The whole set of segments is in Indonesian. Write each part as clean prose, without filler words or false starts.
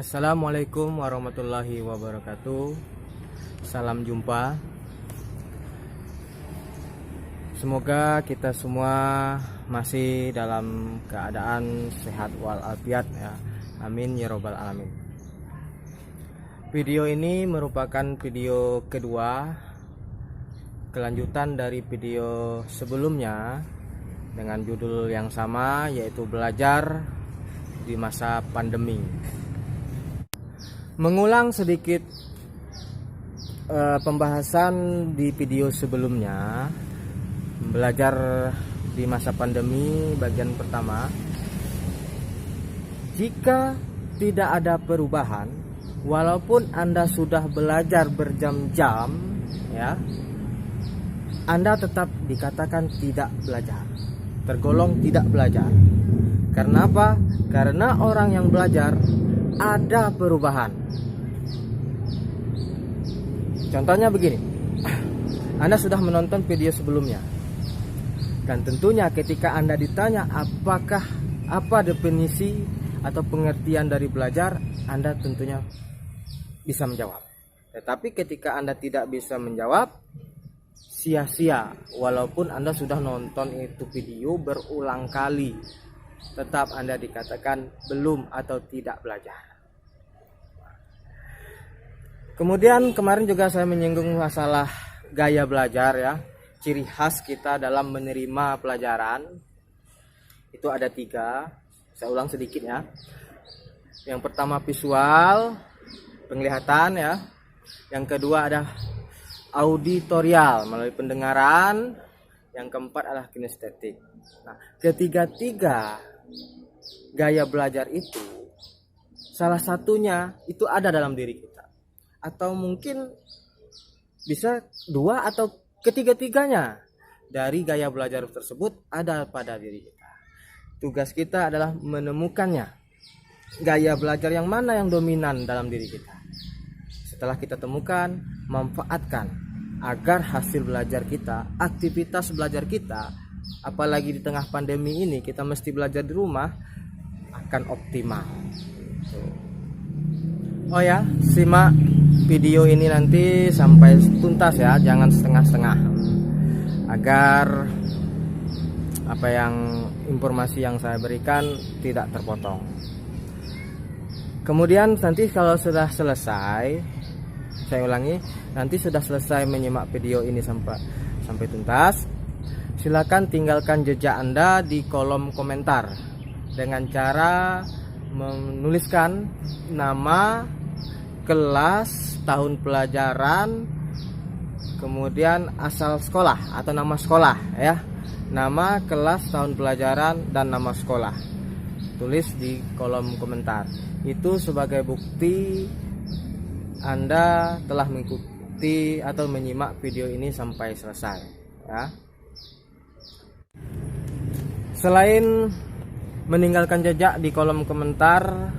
Assalamualaikum warahmatullahi wabarakatuh. Salam jumpa. Semoga kita semua masih dalam keadaan sehat walafiat ya. Amin ya robbal alamin. Video ini merupakan video kedua, kelanjutan dari video sebelumnya dengan judul yang sama, yaitu belajar di masa pandemi. Mengulang sedikit pembahasan di video sebelumnya, belajar di masa pandemi bagian pertama. Jika tidak ada perubahan, walaupun Anda sudah belajar berjam-jam ya, Anda tetap dikatakan tidak belajar, tergolong tidak belajar. Karena apa? Karena orang yang belajar ada perubahan. Contohnya begini, Anda sudah menonton video sebelumnya, dan tentunya ketika Anda ditanya apa definisi atau pengertian dari belajar, Anda tentunya bisa menjawab. Tetapi ketika Anda tidak bisa menjawab, sia-sia. Walaupun Anda sudah nonton itu video berulang kali, tetap Anda dikatakan belum atau tidak belajar. Kemudian kemarin juga saya menyinggung masalah gaya belajar ya. Ciri khas kita dalam menerima pelajaran itu ada 3. Saya ulang sedikit ya. Yang pertama visual, penglihatan ya. Yang kedua ada auditorial, melalui pendengaran. Yang keempat adalah kinestetik. Nah, ketiga gaya belajar itu salah satunya itu ada dalam diri kita, atau mungkin bisa 2 atau ketiga-tiganya dari gaya belajar tersebut ada pada diri kita. Tugas kita adalah menemukannya, gaya belajar yang mana yang dominan dalam diri kita. Setelah kita temukan, manfaatkan agar hasil belajar kita, aktivitas belajar kita, apalagi di tengah pandemi ini kita mesti belajar di rumah, akan optimal. Oh ya, simak video ini nanti sampai tuntas ya, jangan setengah-setengah, agar informasi yang saya berikan tidak terpotong. Kemudian nanti kalau sudah selesai, saya ulangi, nanti sudah selesai menyimak video ini sampai tuntas, silakan tinggalkan jejak Anda di kolom komentar dengan cara menuliskan nama, kelas, tahun pelajaran, kemudian asal sekolah atau nama sekolah ya. Nama, kelas, tahun pelajaran, dan nama sekolah. Tulis di kolom komentar. Itu sebagai bukti Anda telah mengikuti atau menyimak video ini sampai selesai ya. Selain meninggalkan jejak di kolom komentar,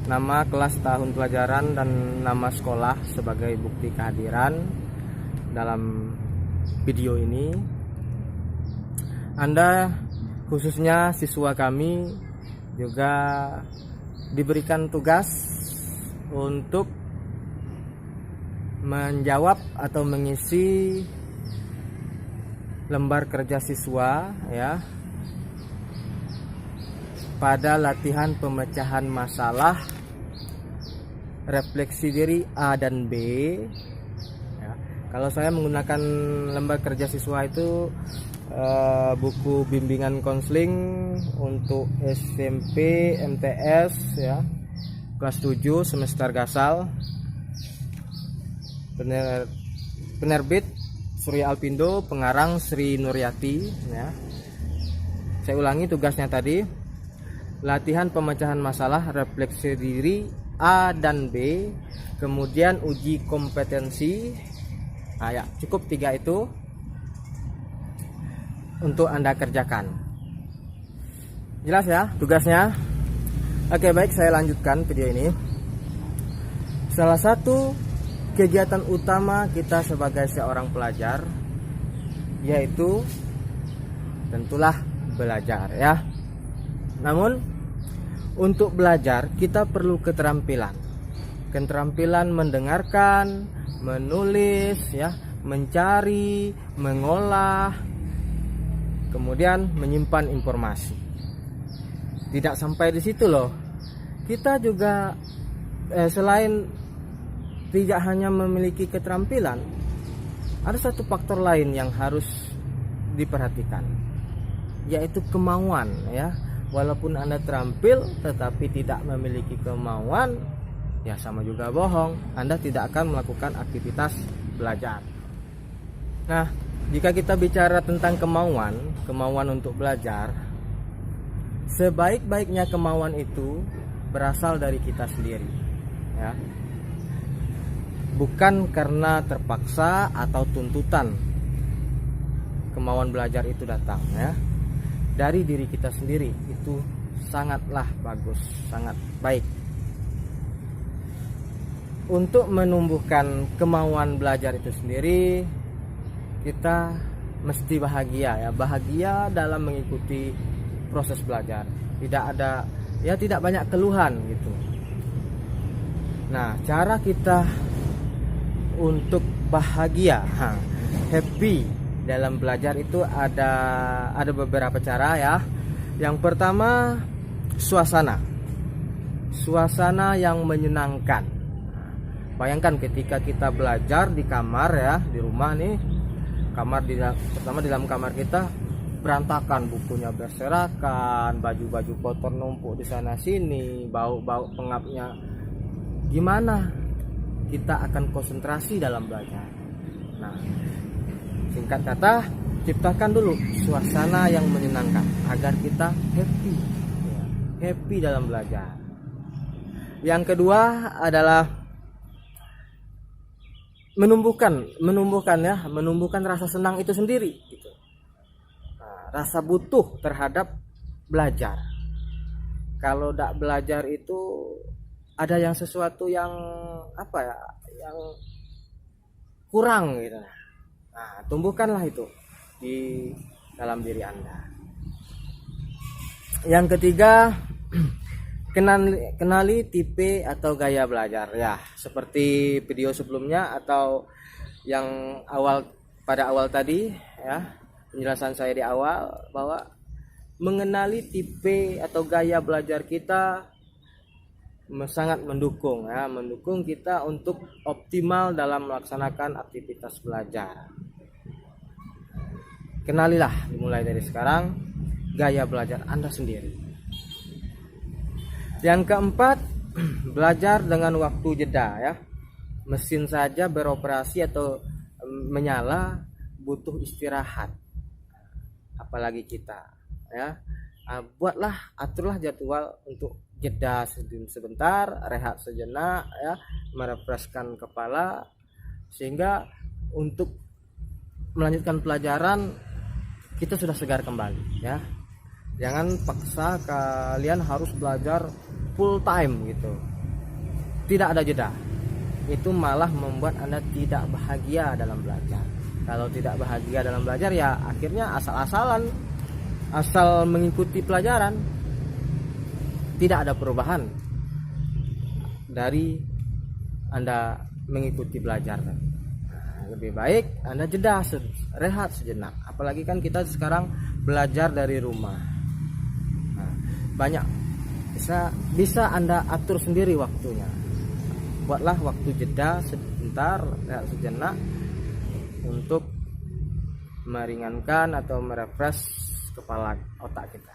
nama, kelas, tahun pelajaran, dan nama sekolah sebagai bukti kehadiran dalam video ini, Anda khususnya siswa kami juga diberikan tugas untuk menjawab atau mengisi lembar kerja siswa ya, pada latihan pemecahan masalah refleksi diri A dan B ya. Kalau saya menggunakan lembar kerja siswa itu buku bimbingan konseling untuk SMP MTS ya, kelas 7 semester gasal, penerbit Surya Alpindo, pengarang Sri Nuryati ya. Saya ulangi tugasnya tadi, latihan pemecahan masalah refleksi diri A dan B, kemudian uji kompetensi. Nah, ya, cukup 3 itu untuk Anda kerjakan. Jelas ya tugasnya? Oke, baik, saya lanjutkan video ini. Salah satu kegiatan utama kita sebagai seorang pelajar yaitu tentulah belajar ya. Namun Untuk belajar kita perlu keterampilan mendengarkan, menulis ya, mencari, mengolah, kemudian menyimpan informasi. Tidak sampai di situ loh, kita juga selain tidak hanya memiliki keterampilan, ada satu faktor lain yang harus diperhatikan, yaitu kemauan ya. Walaupun Anda terampil tetapi tidak memiliki kemauan, ya sama juga bohong, Anda tidak akan melakukan aktivitas belajar. Nah, jika kita bicara tentang kemauan untuk belajar, sebaik-baiknya kemauan itu berasal dari kita sendiri ya. Bukan karena terpaksa atau tuntutan kemauan belajar itu datang ya. Dari diri kita sendiri, itu sangatlah bagus, sangat baik. Untuk menumbuhkan kemauan belajar itu sendiri, kita mesti bahagia ya, bahagia dalam mengikuti proses belajar. Tidak banyak keluhan gitu. Nah, cara kita untuk bahagia, happy dalam belajar itu ada beberapa cara ya. Yang pertama, suasana yang menyenangkan. Bayangkan ketika kita belajar di kamar ya, di rumah nih, pertama di dalam kamar kita berantakan, bukunya berserakan, baju-baju kotor numpuk di sana sini, bau pengapnya. Gimana kita akan konsentrasi dalam belajar? Nah, singkat kata, ciptakan dulu suasana yang menyenangkan agar kita happy dalam belajar. Yang kedua adalah menumbuhkan rasa senang itu sendiri gitu. Nah, rasa butuh terhadap belajar. Kalau tidak belajar itu ada yang sesuatu yang yang kurang gitu. Nah, tumbuhkanlah itu di dalam diri Anda. Yang ketiga, kenali tipe atau gaya belajar ya, seperti video sebelumnya atau yang pada awal tadi ya, penjelasan saya di awal bahwa mengenali tipe atau gaya belajar kita sangat mendukung kita untuk optimal dalam melaksanakan aktivitas belajar. Kenalilah dimulai dari sekarang gaya belajar Anda sendiri. Yang keempat, belajar dengan waktu jeda ya. Mesin saja beroperasi atau menyala butuh istirahat, apalagi kita ya. Aturlah jadwal untuk jeda sebentar, rehat sejenak ya, merefreshkan kepala, sehingga untuk melanjutkan pelajaran kita sudah segar kembali ya. Jangan paksa kalian harus belajar full time gitu, tidak ada jeda. Itu malah membuat Anda tidak bahagia dalam belajar. Kalau tidak bahagia dalam belajar ya akhirnya asal mengikuti pelajaran, tidak ada perubahan dari Anda mengikuti belajar. Lebih baik Anda jeda, rehat sejenak. Apalagi kan kita sekarang belajar dari rumah. Banyak bisa Anda atur sendiri waktunya. Buatlah waktu jeda sebentar, rehat sejenak untuk meringankan atau merefresh kepala otak kita.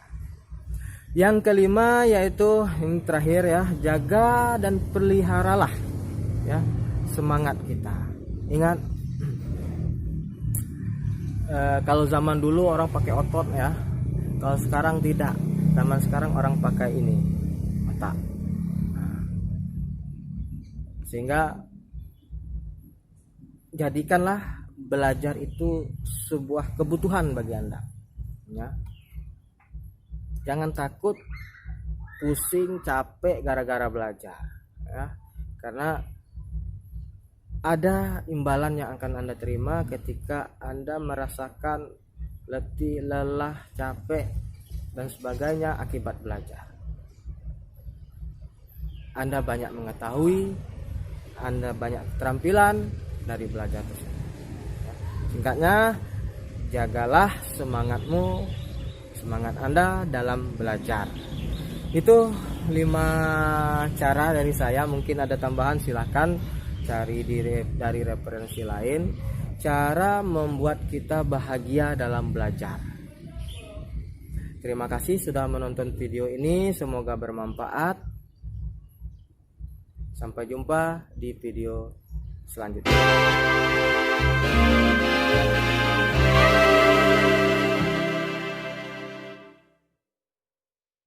Yang kelima yaitu yang terakhir ya, jaga dan peliharalah ya semangat kita. Ingat, kalau zaman dulu orang pakai otot ya, kalau sekarang tidak. Zaman sekarang orang pakai otak. Sehingga jadikanlah belajar itu sebuah kebutuhan bagi Anda ya. Jangan takut, pusing, capek gara-gara belajar ya. Karena ada imbalan yang akan Anda terima ketika Anda merasakan letih, lelah, capek dan sebagainya akibat belajar. Anda banyak mengetahui, Anda banyak keterampilan dari belajar tersebut. Singkatnya, jagalah semangatmu, semangat Anda dalam belajar. Itu 5 cara dari saya. Mungkin ada tambahan, silahkan cari dari referensi lain. Cara membuat kita bahagia dalam belajar. Terima kasih sudah menonton video ini, semoga bermanfaat. Sampai jumpa di video selanjutnya.